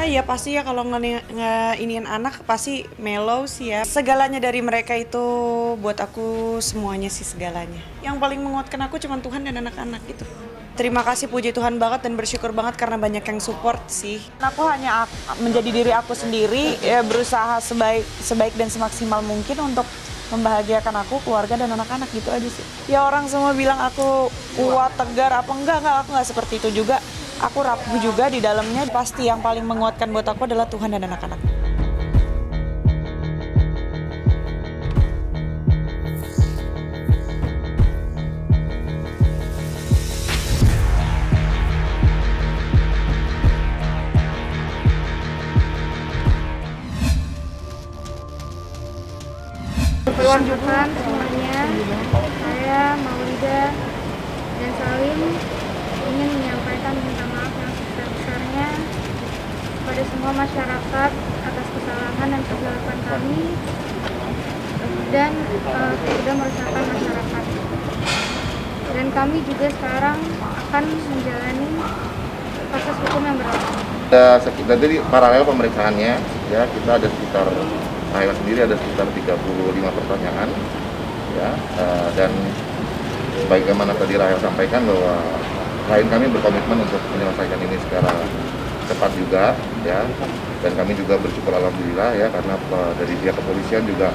ya pasti ya kalau iniin anak pasti mellow sih ya. Segalanya dari mereka itu buat aku semuanya sih segalanya. Yang paling menguatkan aku cuma Tuhan dan anak-anak gitu. Terima kasih, puji Tuhan banget dan bersyukur banget karena banyak yang support sih. Aku hanya menjadi diri aku sendiri, ya berusaha sebaik dan semaksimal mungkin untuk membahagiakan aku, keluarga dan anak-anak gitu aja sih. Ya orang semua bilang aku kuat, tegar, apa enggak, aku enggak seperti itu juga. Aku rapuh juga di dalamnya, pasti yang paling menguatkan buat aku adalah Tuhan dan anak-anak. Perwakilan semuanya, saya Maulida dan Salim ingin menyampaikan minta maaf yang sebesar-besarnya kepada semua masyarakat atas kesalahan dan kegelapan kami dan sudah meresahkan masyarakat. Dan kami juga sekarang akan menjalani proses hukum yang berlaku. Jadi paralel pemeriksaannya, ya kita ada sekitar saya sendiri ada sekitar 35 pertanyaan, ya, dan sebagaimana tadi Rahel sampaikan bahwa klien kami berkomitmen untuk menyelesaikan ini secara cepat juga, ya, dan kami juga bersyukur alhamdulillah ya karena dari pihak kepolisian juga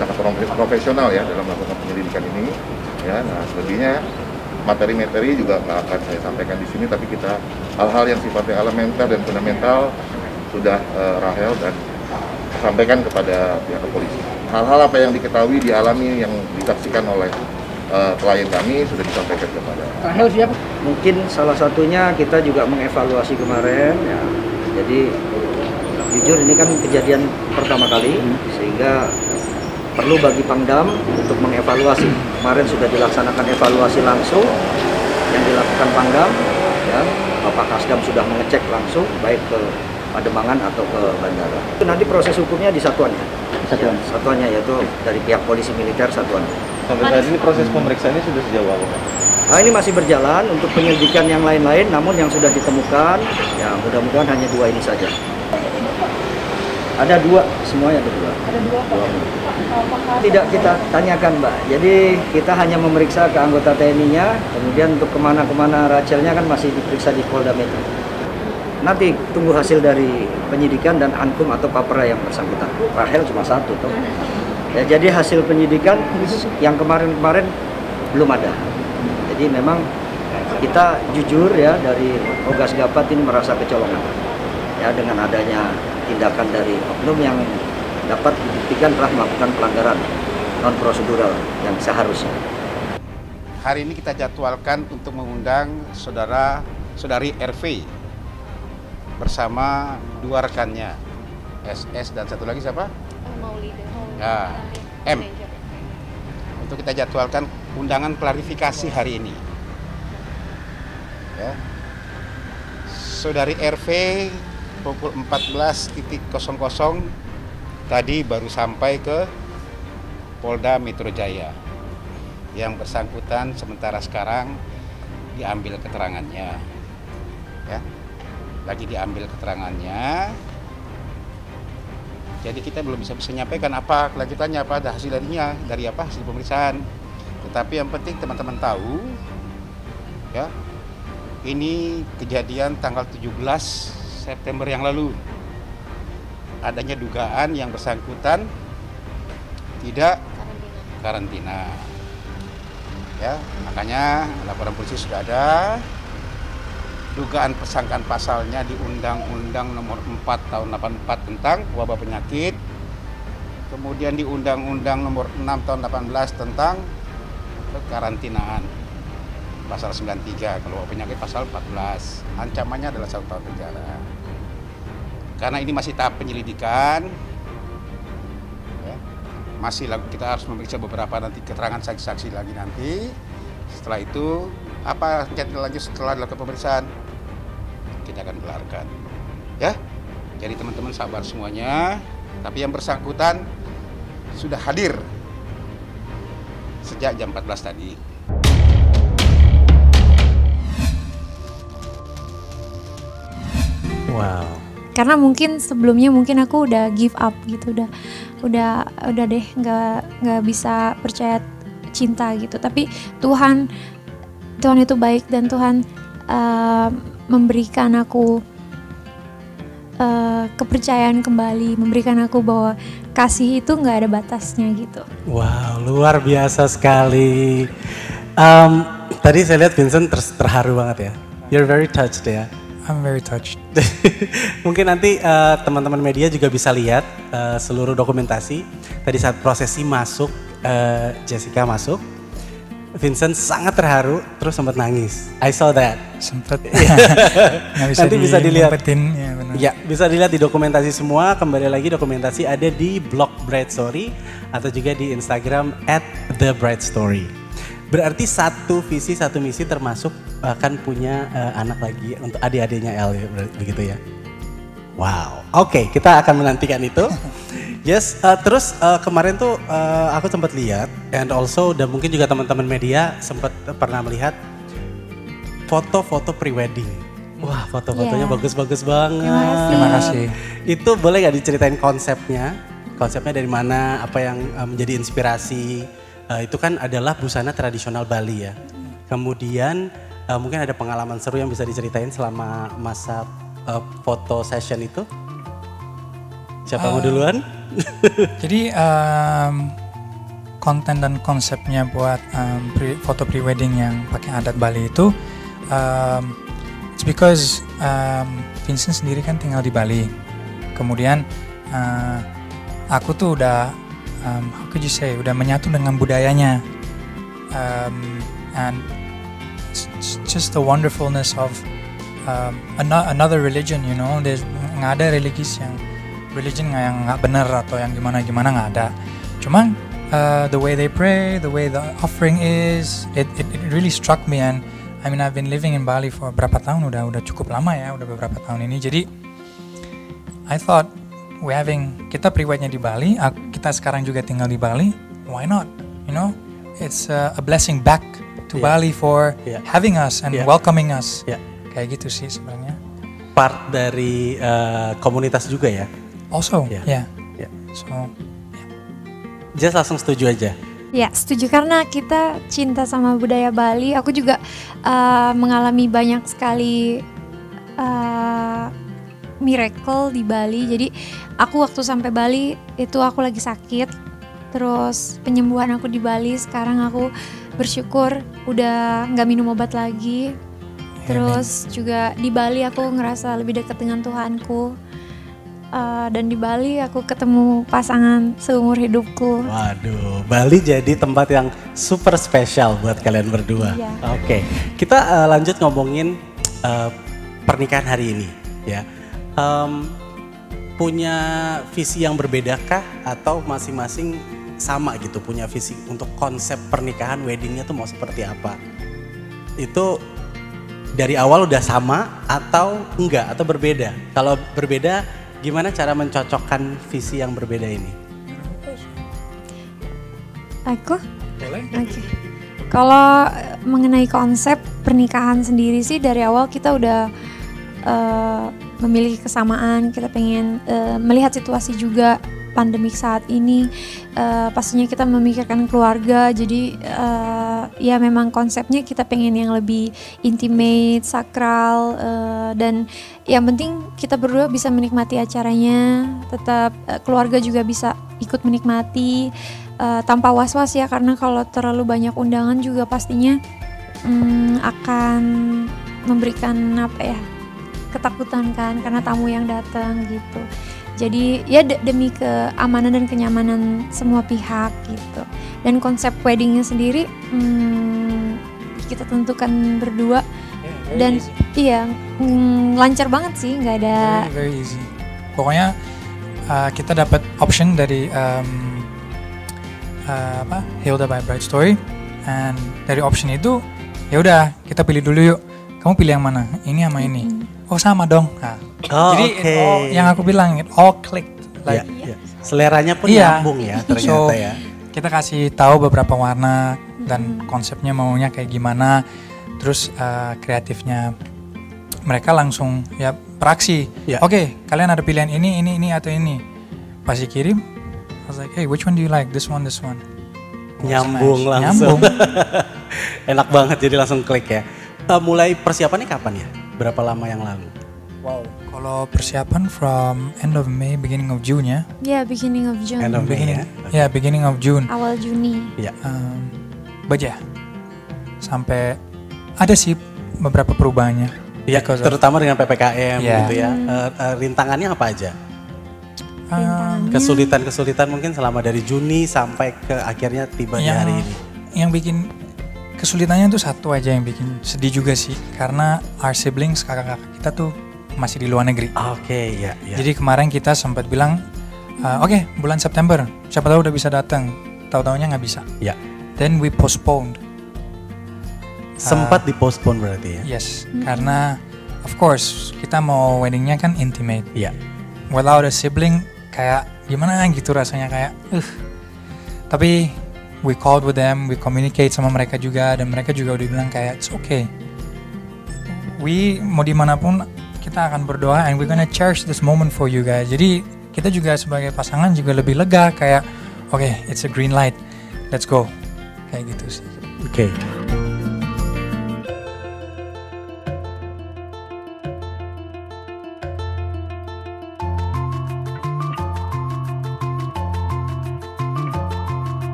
sangat profesional ya dalam melakukan penyelidikan ini, ya. Nah selebihnya materi-materi juga nggak akan saya sampaikan di sini, tapi kita hal-hal yang sifatnya elementer dan fundamental sudah Rahel dan sampaikan kepada pihak kepolisian. Hal-hal apa yang diketahui, dialami, yang disaksikan oleh klien kami sudah disampaikan kepada. Rahel siapa? Mungkin salah satunya kita juga mengevaluasi kemarin, ya. Jadi jujur ini kan kejadian pertama kali, sehingga perlu bagi Pangdam untuk mengevaluasi. Kemarin sudah dilaksanakan evaluasi langsung yang dilakukan Pangdam, ya. Bapak Kasdam sudah mengecek langsung baik ke Pademangan atau ke bandara. Nanti proses hukumnya di satuannya. Satuannya yaitu dari pihak polisi militer satuannya. Sampai saat ini proses pemeriksaannya sudah sejauh apa? Nah ini masih berjalan untuk penyelidikan yang lain-lain, namun yang sudah ditemukan, ya mudah-mudahan hanya 2 ini saja. Ada 2, semuanya ada 2. Ada 2. Tidak kita tanyakan, Mbak. Jadi kita hanya memeriksa ke anggota TNI-nya, kemudian untuk kemana-kemana Rachelnya kan masih diperiksa di Polda Metro. Nanti tunggu hasil dari penyidikan dan ankum atau papera yang bersangkutan. Rahel cuma 1 tuh. Ya, jadi hasil penyidikan yang kemarin-kemarin belum ada. Jadi memang kita jujur ya dari Ogas Gapat ini merasa kecolongan. Ya dengan adanya tindakan dari oknum yang dapat dibuktikan telah melakukan pelanggaran non prosedural yang seharusnya. Hari ini kita jadwalkan untuk mengundang saudari RV bersama 2 rekannya, SS dan satu lagi siapa? Maulida. Ya, M. Untuk kita jadwalkan undangan klarifikasi hari ini. Ya. Saudari RV pukul 14.00 tadi baru sampai ke Polda Metro Jaya. Yang bersangkutan sementara sekarang diambil keterangannya. Ya. Lagi diambil keterangannya, jadi kita belum bisa menyampaikan apa kelanjutannya, apa ada hasil dari apa hasil pemeriksaan. Tetapi yang penting teman-teman tahu, ya ini kejadian tanggal 17 September yang lalu, adanya dugaan yang bersangkutan tidak karantina, ya makanya laporan polisi sudah ada. Dugaan persangkaan pasalnya di Undang-Undang Nomor 4 Tahun 84 tentang wabah penyakit, kemudian di Undang-Undang Nomor 6 Tahun 18 tentang kekarantinaan, pasal 93, kalau wabah penyakit pasal 14, ancamannya adalah 1 tahun penjara. Karena ini masih tahap penyelidikan, ya, kita harus memeriksa beberapa nanti keterangan saksi-saksi lagi nanti. Setelah itu apa lanjut setelah dilakukan pemeriksaan kita akan gelarkan, ya. Jadi teman-teman sabar semuanya, tapi yang bersangkutan sudah hadir sejak jam 14 tadi. Wow, karena mungkin sebelumnya mungkin aku udah give up gitu, udah deh nggak bisa percaya cinta gitu. Tapi Tuhan itu baik, dan Tuhan memberikan aku kepercayaan kembali, memberikan aku bahwa kasih itu nggak ada batasnya gitu. Wow, luar biasa sekali. Tadi saya lihat Vincent terharu banget ya. You're very touched ya. I'm very touched. Mungkin nanti teman-teman media juga bisa lihat seluruh dokumentasi. Tadi saat prosesi masuk, Jessica masuk, Vincent sangat terharu, terus sempat nangis. I saw that. Sempet. Nanti bisa dilihat. Ya, benar. Ya, bisa dilihat di dokumentasi semua. Kembali lagi dokumentasi ada di blog Bright Story atau juga di Instagram @thebrightstory. Berarti satu visi satu misi, termasuk akan punya anak lagi untuk adik-adiknya El, begitu ya. Wow, oke, kita akan menantikan itu. Yes, terus kemarin tuh aku sempat lihat, and also dan mungkin juga teman-teman media sempat pernah melihat foto-foto pre-wedding. Wah, foto-fotonya bagus-bagus banget. Terima kasih. Itu boleh gak diceritain konsepnya? Konsepnya dari mana? Apa yang menjadi inspirasi? Itu kan adalah busana tradisional Bali ya. Kemudian mungkin ada pengalaman seru yang bisa diceritain selama masa foto session itu? Siapa mau duluan? Jadi konten dan konsepnya buat foto pre-wedding yang pakai adat Bali itu, it's because Vincent sendiri kan tinggal di Bali. Kemudian aku tuh udah, how could you say, udah menyatu dengan budayanya, and it's just the wonderfulness of another religion, you know. There's nggak ada religion yang nggak benar atau yang gimana nggak ada. Cuman the way they pray, the way the offering is, it really struck me. And I mean, I've been living in Bali for berapa tahun, udah cukup lama ya, udah beberapa tahun ini. Jadi I thought kita pre-wednya di Bali, kita sekarang juga tinggal di Bali, why not? You know, it's a blessing back to Bali for having us and welcoming us. Kayak gitu sih sebenarnya. Part dari komunitas juga ya? Also, yeah. So, Just langsung setuju aja? Ya, setuju karena kita cinta sama budaya Bali. Aku juga mengalami banyak sekali miracle di Bali. Jadi aku waktu sampai Bali itu aku lagi sakit. Terus penyembuhan aku di Bali, sekarang aku bersyukur udah nggak minum obat lagi. Terus juga di Bali aku ngerasa lebih dekat dengan Tuhanku. Dan di Bali aku ketemu pasangan seumur hidupku. Waduh, Bali jadi tempat yang super spesial buat kalian berdua. Iya. Oke, kita lanjut ngomongin pernikahan hari ini ya. Punya visi yang berbedakah atau masing-masing sama gitu punya visi untuk konsep pernikahan, weddingnya tuh mau seperti apa? Itu dari awal udah sama atau enggak atau berbeda? Kalau berbeda, gimana cara mencocokkan visi yang berbeda ini? Aku? Oke. Kalau mengenai konsep pernikahan sendiri sih dari awal kita udah memiliki kesamaan. Kita pengen melihat situasi juga pandemik saat ini. Pastinya kita memikirkan keluarga. Jadi ya memang konsepnya kita pengen yang lebih intimate, sakral, dan yang penting kita berdua bisa menikmati acaranya. Tetap keluarga juga bisa ikut menikmati tanpa was-was ya, karena kalau terlalu banyak undangan juga pastinya akan memberikan ketakutan kan, karena tamu yang datang gitu. Jadi ya demi keamanan dan kenyamanan semua pihak gitu. Dan konsep weddingnya sendiri kita tentukan berdua dan lancar banget sih, nggak ada. Very easy. Pokoknya kita dapat option dari Hilda by Bright Story, and dari option itu ya udah kita pilih dulu yuk. Kamu pilih yang mana? Ini sama ini. Oh sama dong. Nah, jadi yang aku bilang it all clicked. Like, seleranya pun nyambung ya ternyata ya. Kita kasih tahu beberapa warna dan konsepnya maunya kayak gimana. Terus kreatifnya mereka langsung ya beraksi. Yeah. Oke, kalian ada pilihan ini atau ini. Pas dikirim, I was like, hey, which one do you like? This one. Nyambung langsung. Enak banget, jadi langsung klik ya. Mulai persiapannya kapan ya? Berapa lama yang lalu? Wow. Kalau persiapan from end of May, beginning of June ya? Yeah, beginning of June. End of May ya? Yeah, beginning of June. Awal Juni. Iya. But yeah, sampai ada sih beberapa perubahannya. Iya, terutama dengan PPKM gitu ya. Rintangannya apa aja? Kesulitan-kesulitan mungkin selama dari Juni sampai ke akhirnya tiba di hari ini. Yang bikin kesulitannya tuh satu aja yang bikin sedih juga sih, karena our siblings, kakak-kakak kita tuh masih di luar negeri. Oke, ya. Jadi kemarin kita sempat bilang, oke, bulan September, siapa tahu udah bisa datang. Tahu-taunya nggak bisa. Ya. Then we postponed. Sempat di-postpone berarti ya? Yes, karena of course kita mau weddingnya kan intimate. Iya. Without a sibling kayak gimana gitu rasanya kayak. Tapi we called with them, we communicate sama mereka juga, dan mereka juga udah bilang kayak it's okay. We mau dimanapun kita akan berdoa and we're gonna cherish this moment for you guys. Jadi kita juga sebagai pasangan juga lebih lega kayak okay, it's a green light, let's go. Kayak gitu sih. Oke.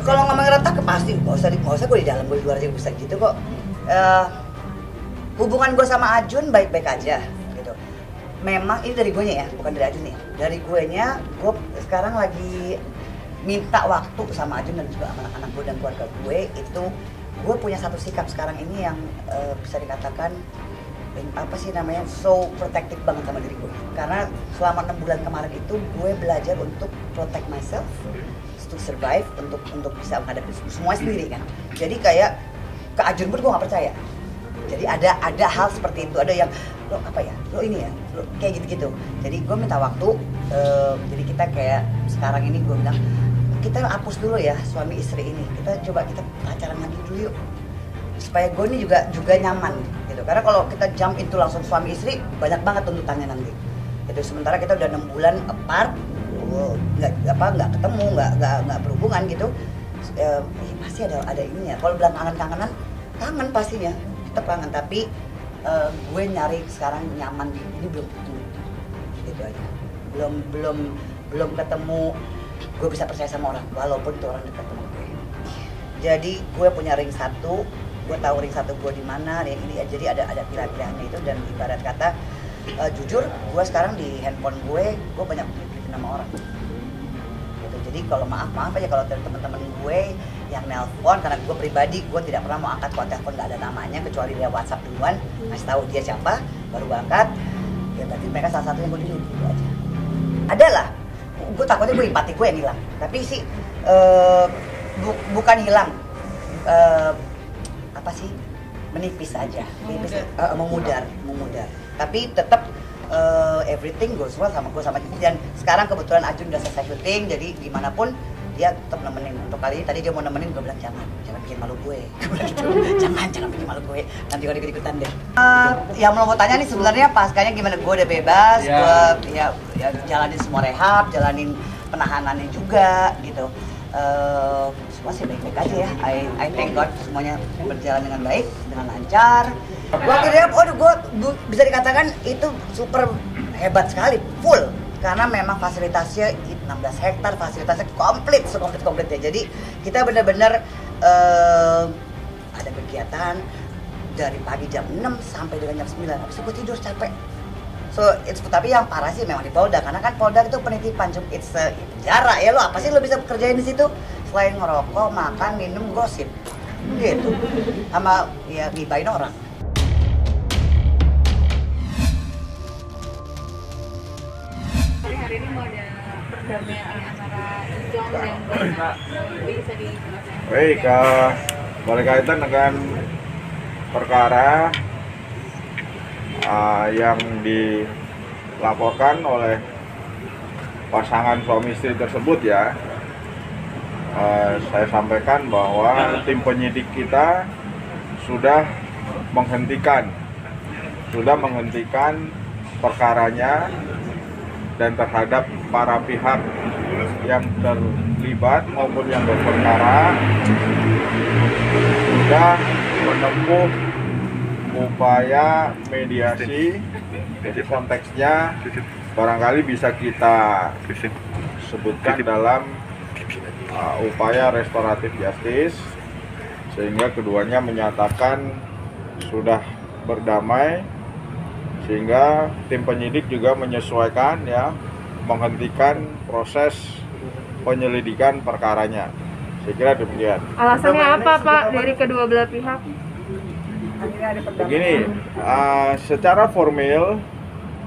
Kalau ngomong retak pasti nggak usah gue di dalam, gue di luar aja bisa gitu kok. Hubungan gue sama Ajun baik-baik aja gitu. Memang ini dari gue nya ya, bukan dari Ajun ya. Dari gue nya, gue sekarang lagi minta waktu sama Ajun dan juga anak-anak gue dan keluarga gue. Itu gue punya satu sikap sekarang ini yang bisa dikatakan apa sih namanya, so protective banget sama diri gue. Karena selama 6 bulan kemarin itu gue belajar untuk protect myself, to survive, untuk bisa menghadapi semua sendiri kan. Jadi kayak ke Ajun pun gue nggak percaya. Jadi ada hal seperti itu, ada yang lo apa ya, lo ini ya, lo kayak gitu-gitu. Jadi gue minta waktu. Jadi kita kayak sekarang ini gue bilang kita hapus dulu ya suami istri ini. Kita pacaran lagi dulu yuk. Supaya gue ini juga nyaman gitu. Karena kalau kita jump itu langsung suami istri, banyak banget tuntutannya nanti. Gitu. Sementara kita udah 6 bulan apart, nggak ketemu, nggak berhubungan gitu, pasti ada ininya. Kalau bilang kangen-kangenan, kangen pastinya, tetap kangen. Tapi gue nyari sekarang nyaman ini belum ketemu, gitu aja. Belum ketemu, gue bisa percaya sama orang, walaupun itu orang dekat sama gue. Jadi gue punya ring satu, gue tahu ring satu gue di mana, ring ini. Jadi ada pilihan-pilihannya itu, dan ibarat kata jujur, gue sekarang di handphone gue banyak nama orang gitu. Jadi kalau maaf aja kalau dari teman-teman gue yang nelpon, karena gue pribadi gue tidak pernah mau angkat kalau telepon nggak ada namanya, kecuali dia WhatsApp duluan ngasih tahu dia siapa baru gue angkat. Ya berarti mereka salah satunya gue dulu gitu aja. Ada lah, gue takutnya gue empati gue yang hilang, tapi sih bukan hilang, apa sih, menipis aja, memudar. Tapi tetap everything goes well sama gue sama Cici. Dan sekarang kebetulan Ajun udah selesai syuting, jadi gimana pun dia tetap nemenin. Untuk kali ini tadi dia mau nemenin, gue bilang jangan bikin malu gue. Gue bilang gitu, jangan bikin malu gue, nanti gue ikut-ikutan deh. Yang mau tanya nih sebenarnya paskanya gimana? Gue udah bebas, gue ya jalanin semua rehab, jalanin penahanannya juga gitu. Semua sih baik-baik aja ya. I thank God semuanya berjalan dengan baik, dengan lancar. Gue akhirnya, gue bisa dikatakan itu super hebat sekali, full. Karena memang fasilitasnya 16 hektar, fasilitasnya komplit ya. Jadi kita benar-benar ada kegiatan dari pagi jam 6 sampai dengan jam 9. Habis itu gue tidur capek. So, tapi yang parah sih memang di Polda, karena kan Polda itu penitipan, it's penjara ya, lo apa sih lo bisa kerjain di situ selain ngerokok, makan, minum, gosip gitu, sama ya ngibain orang. Hari ini mau ada perdamaian antara Ijong dan Dana, bisa dijelaskan? Baik, berkaitan dengan perkara yang dilaporkan oleh pasangan suami istri tersebut ya, saya sampaikan bahwa tim penyidik kita sudah menghentikan perkaranya dan terhadap para pihak yang terlibat maupun yang berperkara sudah menempuh upaya mediasi. Jadi konteksnya barangkali bisa kita sebutkan dalam upaya restoratif justice, sehingga keduanya menyatakan sudah berdamai, sehingga tim penyidik juga menyesuaikan ya, menghentikan proses penyelidikan perkaranya. Saya kira demikian. Alasannya apa Pak dari kedua belah pihak? Begini, secara formil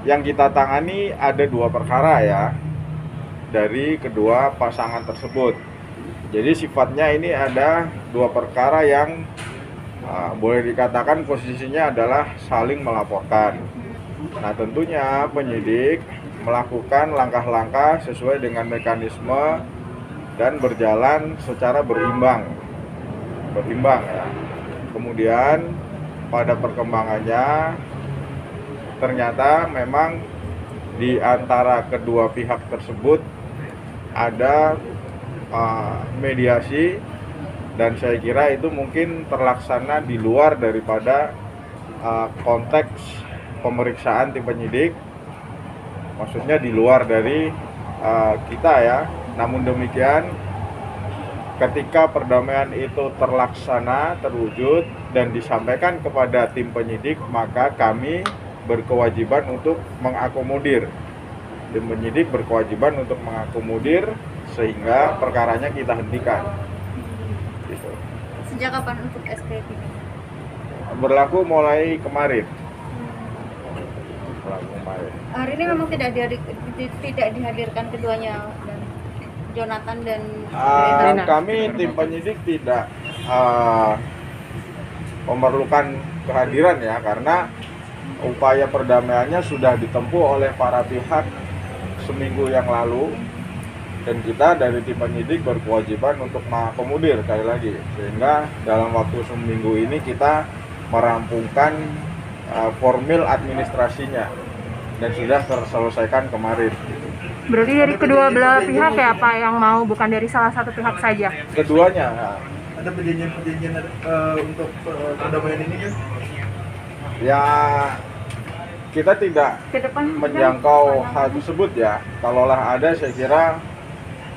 yang kita tangani ada 2 perkara ya dari kedua pasangan tersebut. Jadi sifatnya ini ada 2 perkara yang boleh dikatakan posisinya adalah saling melaporkan. Nah tentunya penyidik melakukan langkah-langkah sesuai dengan mekanisme dan berjalan secara berimbang ya. Kemudian pada perkembangannya ternyata memang di antara kedua pihak tersebut ada mediasi, dan saya kira itu mungkin terlaksana di luar daripada konteks pemeriksaan tim penyidik, maksudnya di luar dari kita ya. Namun demikian, ketika perdamaian itu terlaksana, terwujud dan disampaikan kepada tim penyidik, maka kami berkewajiban untuk mengakomodir. Tim penyidik berkewajiban untuk mengakomodir sehingga perkaranya kita hentikan. Gitu. Sejak kapan untuk SPP? Berlaku mulai kemarin. Hari ini memang tidak dihadirkan keduanya, dan Jonathan dan kami tim penyidik tidak memerlukan kehadiran ya, karena upaya perdamaiannya sudah ditempuh oleh para pihak seminggu yang lalu, dan kita dari tim penyidik berkewajiban untuk mengakomodir sekali lagi, sehingga dalam waktu seminggu ini kita merampungkan formil administrasinya dan sudah terselesaikan kemarin. Berarti dari kedua belah pihak ya Pak yang mau, bukan dari salah satu pihak saja? Keduanya. Ada perjanjian untuk perdamaian ini kan? Ya, kita tidak menjangkau hal tersebut ya. Kalaulah ada, saya kira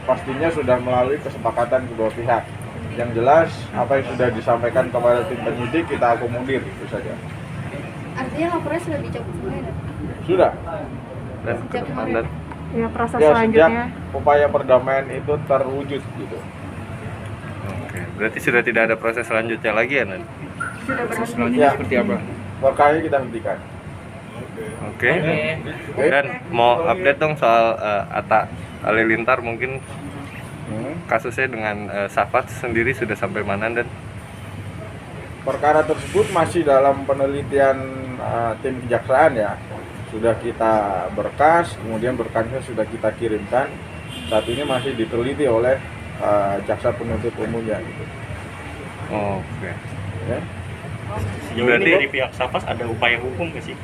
pastinya sudah melalui kesepakatan kedua pihak. Yang jelas apa yang sudah disampaikan kepada tim penyidik kita akomodir, itu saja. Artinya laporannya sudah dicabut semuanya? Sudah. Dan ya, proses ya, selanjutnya upaya perdamaian itu terwujud gitu. Oke, berarti sudah tidak ada proses selanjutnya lagi ya, Nan? Sudah selanjutnya seperti apa? Perkara kita hentikan. Oke. Dan mau update dong soal Atta Halilintar mungkin kasusnya dengan Safat sendiri sudah sampai mana, dan perkara tersebut masih dalam penelitian tim kejaksaan ya. Sudah kita berkas, kemudian berkasnya sudah kita kirimkan. Saat ini masih diteliti oleh jaksa penuntut umumnya gitu. Oke. Ya. Berarti dari pihak Safas ada upaya hukum nggak sih?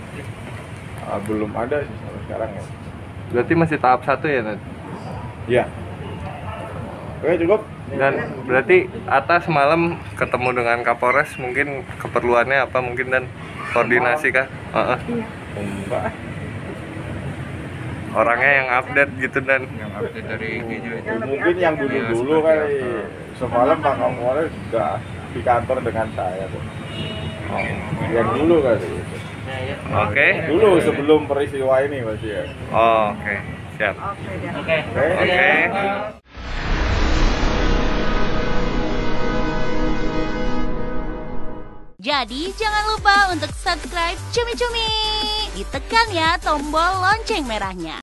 Belum ada sih sampai sekarang ya. Berarti masih tahap 1 ya, Nan? Iya. Oke, cukup. Dan berarti Atta semalam ketemu dengan Kapolres, mungkin keperluannya apa mungkin, dan koordinasi kah? Enggak. Orangnya yang update gitu, dan yang update dari IG juga. Mungkin yang dulu kali. Semalam Pak Kapolres sudah di kantor dengan saya tuh. Yang dulu kali itu. Oke. Dulu sebelum peristiwa ini masih ya. Oh, oke. Siap. Oke. Oke. Jadi jangan lupa untuk subscribe Cumi Cumi. Ditekan ya tombol lonceng merahnya.